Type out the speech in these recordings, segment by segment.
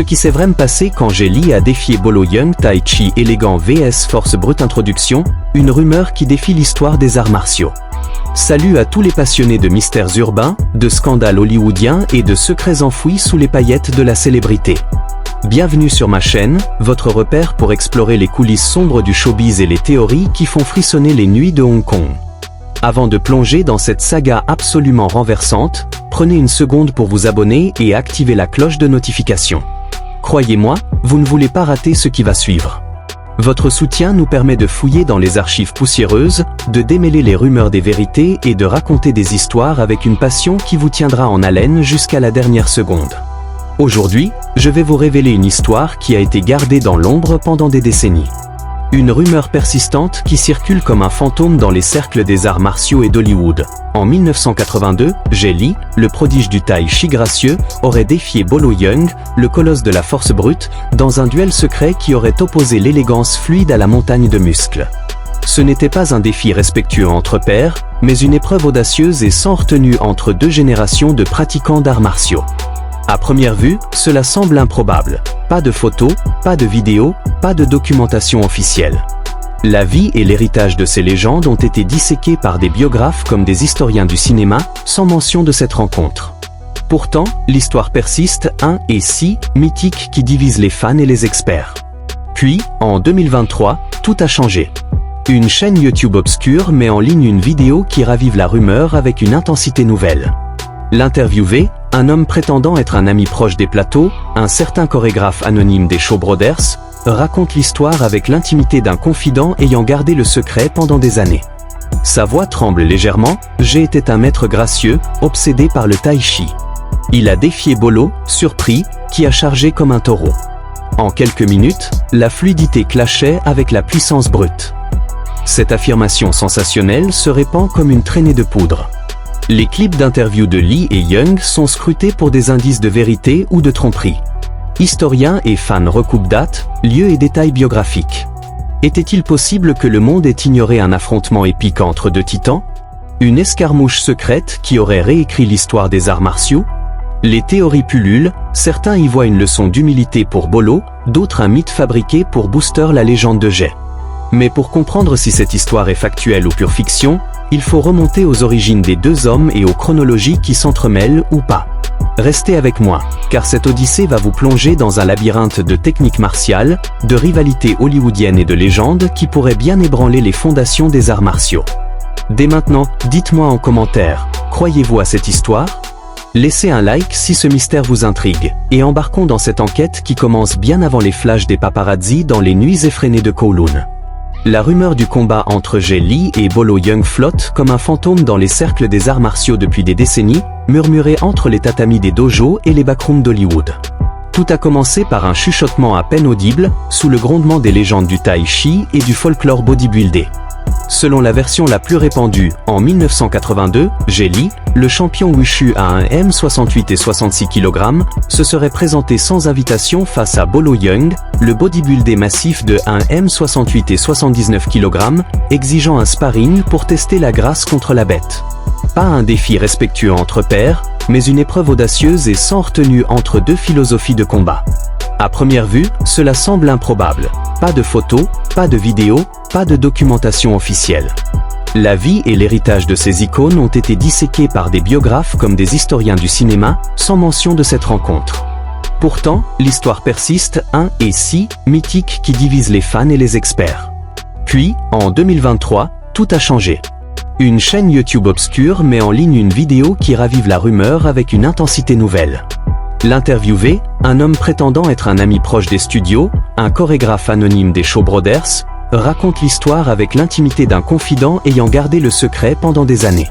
Ce qui s'est vraiment passé quand Jet Li a défié Bolo Yeung Tai Chi élégant vs Force brute. Introduction, une rumeur qui défie l'histoire des arts martiaux. Salut à tous les passionnés de mystères urbains, de scandales hollywoodiens et de secrets enfouis sous les paillettes de la célébrité. Bienvenue sur ma chaîne, votre repère pour explorer les coulisses sombres du showbiz et les théories qui font frissonner les nuits de Hong Kong. Avant de plonger dans cette saga absolument renversante, prenez une seconde pour vous abonner et activer la cloche de notification. Croyez-moi, vous ne voulez pas rater ce qui va suivre. Votre soutien nous permet de fouiller dans les archives poussiéreuses, de démêler les rumeurs des vérités et de raconter des histoires avec une passion qui vous tiendra en haleine jusqu'à la dernière seconde. Aujourd'hui, je vais vous révéler une histoire qui a été gardée dans l'ombre pendant des décennies. Une rumeur persistante qui circule comme un fantôme dans les cercles des arts martiaux et d'Hollywood. En 1982, Jet Li, le prodige du Tai Chi gracieux, aurait défié Bolo Yeung, le colosse de la force brute, dans un duel secret qui aurait opposé l'élégance fluide à la montagne de muscles. Ce n'était pas un défi respectueux entre pairs, mais une épreuve audacieuse et sans retenue entre deux générations de pratiquants d'arts martiaux. À première vue, cela semble improbable. Pas de photos, pas de vidéos, pas de documentation officielle. La vie et l'héritage de ces légendes ont été disséqués par des biographes comme des historiens du cinéma, sans mention de cette rencontre. Pourtant, l'histoire persiste, et si mythique qui divise les fans et les experts. Puis, en 2023, tout a changé. Une chaîne YouTube obscure met en ligne une vidéo qui ravive la rumeur avec une intensité nouvelle. L'interviewé, un homme prétendant être un ami proche des plateaux, un certain chorégraphe anonyme des Shaw Brothers, raconte l'histoire avec l'intimité d'un confident ayant gardé le secret pendant des années. Sa voix tremble légèrement, Jet était un maître gracieux, obsédé par le Tai Chi. Il a défié Bolo, surpris, qui a chargé comme un taureau. En quelques minutes, la fluidité clashait avec la puissance brute. Cette affirmation sensationnelle se répand comme une traînée de poudre. Les clips d'interviews de Li et Yeung sont scrutés pour des indices de vérité ou de tromperie. Historiens et fans recoupent dates, lieux et détails biographiques. Était-il possible que le monde ait ignoré un affrontement épique entre deux titans? Une escarmouche secrète qui aurait réécrit l'histoire des arts martiaux? Les théories pullulent, certains y voient une leçon d'humilité pour Bolo, d'autres un mythe fabriqué pour booster la légende de Jet. Mais pour comprendre si cette histoire est factuelle ou pure fiction, il faut remonter aux origines des deux hommes et aux chronologies qui s'entremêlent ou pas. Restez avec moi, car cette odyssée va vous plonger dans un labyrinthe de techniques martiales, de rivalités hollywoodiennes et de légendes qui pourraient bien ébranler les fondations des arts martiaux. Dès maintenant, dites-moi en commentaire, croyez-vous à cette histoire? Laissez un like si ce mystère vous intrigue, et embarquons dans cette enquête qui commence bien avant les flashs des paparazzi dans les nuits effrénées de Kowloon. La rumeur du combat entre Jet Li et Bolo Yeung flotte comme un fantôme dans les cercles des arts martiaux depuis des décennies, murmurée entre les tatamis des dojos et les backrooms d'Hollywood. Tout a commencé par un chuchotement à peine audible, sous le grondement des légendes du Tai Chi et du folklore bodybuildé. Selon la version la plus répandue, en 1982, Jet Li, le champion Wushu à 1 m68 et 66 kg, se serait présenté sans invitation face à Bolo Yeung, le bodybuildé massif de 1 m68 et 79 kg, exigeant un sparring pour tester la grâce contre la bête. Pas un défi respectueux entre pairs, mais une épreuve audacieuse et sans retenue entre deux philosophies de combat. À première vue, cela semble improbable. Pas de photos, pas de vidéos, pas de documentation officielle. La vie et l'héritage de ces icônes ont été disséqués par des biographes comme des historiens du cinéma, sans mention de cette rencontre. Pourtant, l'histoire persiste, et si mythique qui divise les fans et les experts. Puis, en 2023, tout a changé. Une chaîne YouTube obscure met en ligne une vidéo qui ravive la rumeur avec une intensité nouvelle. L'interviewé, un homme prétendant être un ami proche des studios, un chorégraphe anonyme des Shaw Brothers, raconte l'histoire avec l'intimité d'un confident ayant gardé le secret pendant des années.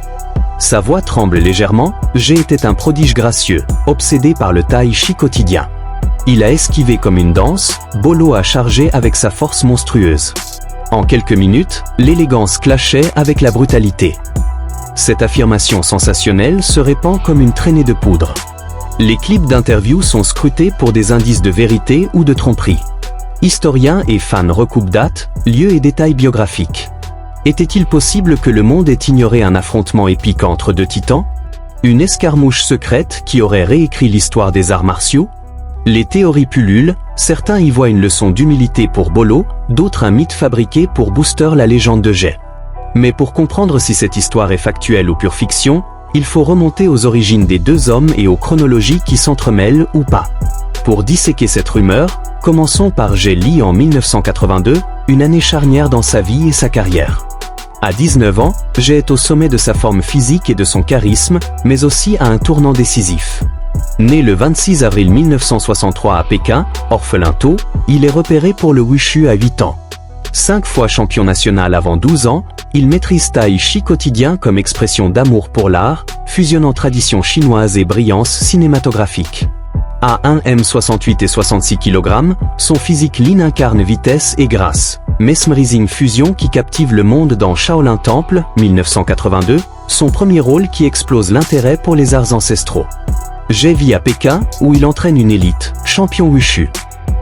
Sa voix tremble légèrement, Jet était un prodige gracieux, obsédé par le Tai Chi quotidien. Il a esquivé comme une danse, Bolo a chargé avec sa force monstrueuse. En quelques minutes, l'élégance clashait avec la brutalité. Cette affirmation sensationnelle se répand comme une traînée de poudre. Les clips d'interviews sont scrutés pour des indices de vérité ou de tromperie. Historiens et fans recoupent dates, lieux et détails biographiques. Était-il possible que le monde ait ignoré un affrontement épique entre deux titans? Une escarmouche secrète qui aurait réécrit l'histoire des arts martiaux? Les théories pullulent, certains y voient une leçon d'humilité pour Bolo, d'autres un mythe fabriqué pour booster la légende de Jay. Mais pour comprendre si cette histoire est factuelle ou pure fiction, il faut remonter aux origines des deux hommes et aux chronologies qui s'entremêlent ou pas. Pour disséquer cette rumeur, commençons par Jay Lee en 1982, une année charnière dans sa vie et sa carrière. À 19 ans, Jay est au sommet de sa forme physique et de son charisme, mais aussi à un tournant décisif. Né le 26 avril 1963 à Pékin, orphelin tôt, il est repéré pour le wushu à 8 ans. 5 fois champion national avant 12 ans, il maîtrise tai chi quotidien comme expression d'amour pour l'art, fusionnant tradition chinoise et brillance cinématographique. À 1m68 et 66 kg, son physique lean incarne vitesse et grâce. Mesmerizing fusion qui captive le monde dans Shaolin Temple, 1982, son premier rôle qui explose l'intérêt pour les arts ancestraux. Jay vit à Pékin, où il entraîne une élite, champion wushu.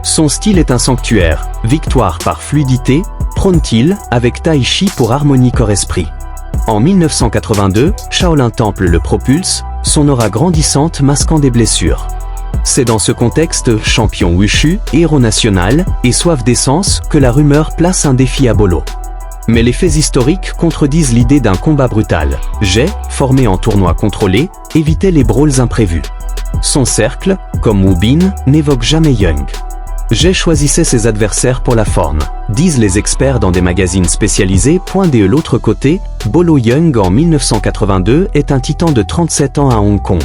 Son style est un sanctuaire, victoire par fluidité, prône-t-il, avec tai chi pour harmonie corps-esprit. En 1982, Shaolin Temple le propulse, son aura grandissante masquant des blessures. C'est dans ce contexte, champion wushu, héros national, et soif d'essence, que la rumeur place un défi à Bolo. Mais les faits historiques contredisent l'idée d'un combat brutal. Jay, formé en tournoi contrôlé, évitait les brawls imprévus. Son cercle, comme Wu Bin, n'évoque jamais Young. Jay choisissait ses adversaires pour la forme, disent les experts dans des magazines spécialisés. De l'autre côté, Bolo Yeung en 1982 est un titan de 37 ans à Hong Kong.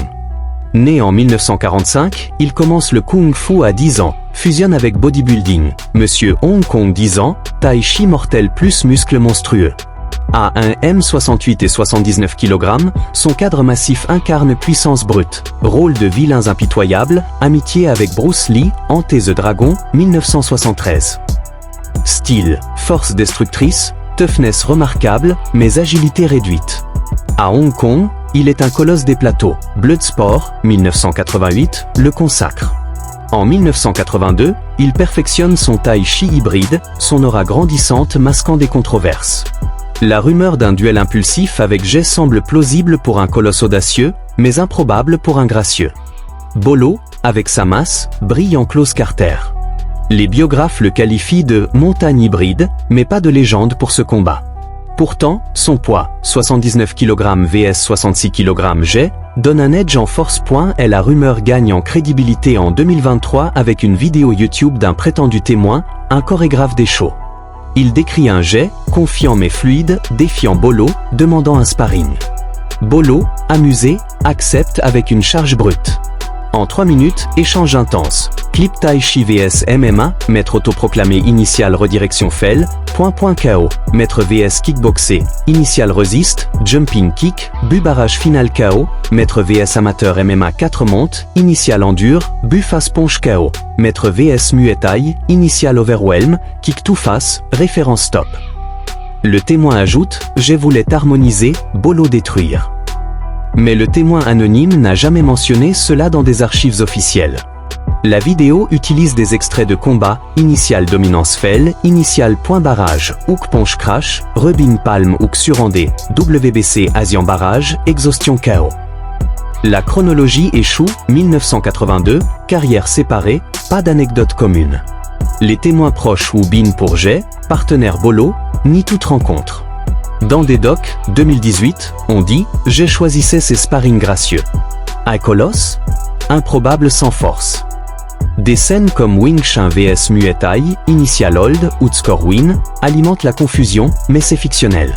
Né en 1945, il commence le Kung Fu à 10 ans, fusionne avec bodybuilding, Monsieur Hong Kong 10 ans, tai chi mortel plus muscles monstrueux. À 1m68 et 79 kg, son cadre massif incarne puissance brute, rôle de vilains impitoyables, amitié avec Bruce Lee, Ant et the Dragon, 1973. Style, force destructrice, toughness remarquable, mais agilité réduite. À Hong Kong, il est un colosse des plateaux, Bloodsport, 1988, le consacre. En 1982, il perfectionne son tai chi hybride, son aura grandissante masquant des controverses. La rumeur d'un duel impulsif avec Jay semble plausible pour un colosse audacieux, mais improbable pour un gracieux. Bolo, avec sa masse, brille en close quarter. Les biographes le qualifient de « montagne hybride », mais pas de légende pour ce combat. Pourtant, son poids, 79 kg vs 66 kg Jay, donne un edge en force. Et la rumeur gagne en crédibilité en 2023 avec une vidéo YouTube d'un prétendu témoin, un chorégraphe des shows. Il décrit un Jay, confiant mais fluide, défiant Bolo, demandant un sparring. Bolo, amusé, accepte avec une charge brute. En 3 minutes, échange intense. Clip tai chi vs MMA, maître autoproclamé initial redirection fell, KO, maître vs kickboxé, initial resist, jumping kick, but barrage final KO, maître vs amateur MMA 4 montes, initial endure, but face ponche KO, maître vs muay thai, initial overwhelm, kick to face, référence stop. Le témoin ajoute, Jay voulait harmoniser, Bolo détruire. Mais le témoin anonyme n'a jamais mentionné cela dans des archives officielles. La vidéo utilise des extraits de combat, initial dominance fell, initial point barrage, hook punch crash, rubin palm hook surendé, WBC Asian barrage, exhaustion KO. La chronologie échoue, 1982, carrière séparée, pas d'anecdote commune. Les témoins proches Wu Bin pour Jay, partenaire Bolo, ni toute rencontre. Dans des docs, 2018, on dit « Jay choisissait ses sparring gracieux ». Un colosse ? Improbable sans force. Des scènes comme Wing Chun vs Muay Thai, Initial Hold ou Score Win alimentent la confusion, mais c'est fictionnel.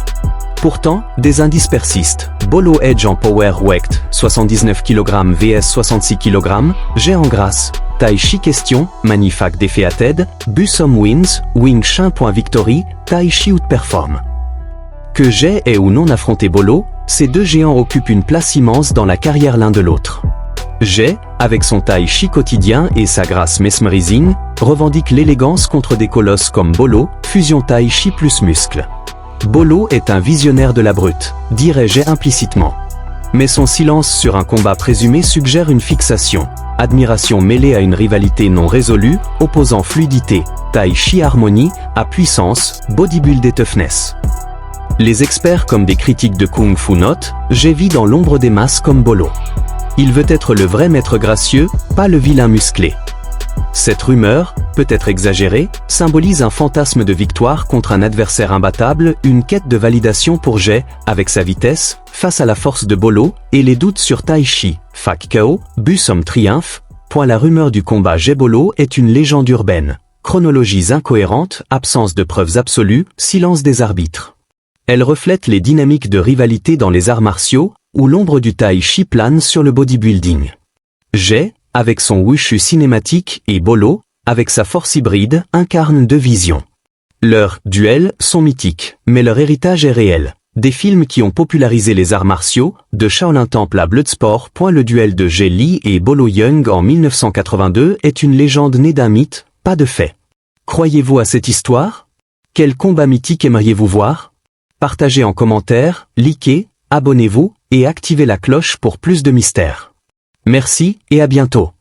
Pourtant, des indices persistent. Bolo Edge en Power Wect, 79 kg vs 66 kg, Jay en grâce. Tai Chi question, Manifac Defeated, Bussom Wins, Wing Chun. Victory, Tai Chi Outperform. Que Jay ait ou non affronté Bolo, ces deux géants occupent une place immense dans la carrière l'un de l'autre. Jay, avec son tai chi quotidien et sa grâce mesmerizing, revendique l'élégance contre des colosses comme Bolo, fusion tai chi plus muscle. Bolo est un visionnaire de la brute, dirait Jay implicitement. Mais son silence sur un combat présumé suggère une fixation, admiration mêlée à une rivalité non résolue, opposant fluidité, tai chi harmonie, à puissance, bodybuild et toughness. Les experts comme des critiques de Kung Fu notent, Jay vit dans l'ombre des masses comme Bolo. Il veut être le vrai maître gracieux, pas le vilain musclé. Cette rumeur, peut-être exagérée, symbolise un fantasme de victoire contre un adversaire imbattable, une quête de validation pour Jay, avec sa vitesse, face à la force de Bolo, et les doutes sur Taichi, Fac KO, Bussom Triumph. La rumeur du combat Jay-Bolo est une légende urbaine. Chronologies incohérentes, absence de preuves absolues, silence des arbitres. Elle reflète les dynamiques de rivalité dans les arts martiaux, où l'ombre du Taichi plane sur le bodybuilding. Jay, avec son wushu cinématique, et Bolo, avec sa force hybride, incarnent deux visions. Leurs duels sont mythiques, mais leur héritage est réel. Des films qui ont popularisé les arts martiaux, de Shaolin Temple à Bloodsport. Le duel de Jay Lee et Bolo Yeung en 1982 est une légende née d'un mythe, pas de fait. Croyez-vous à cette histoire? Quel combat mythique aimeriez-vous voir? Partagez en commentaire, likez, abonnez-vous, et activez la cloche pour plus de mystères. Merci, et à bientôt.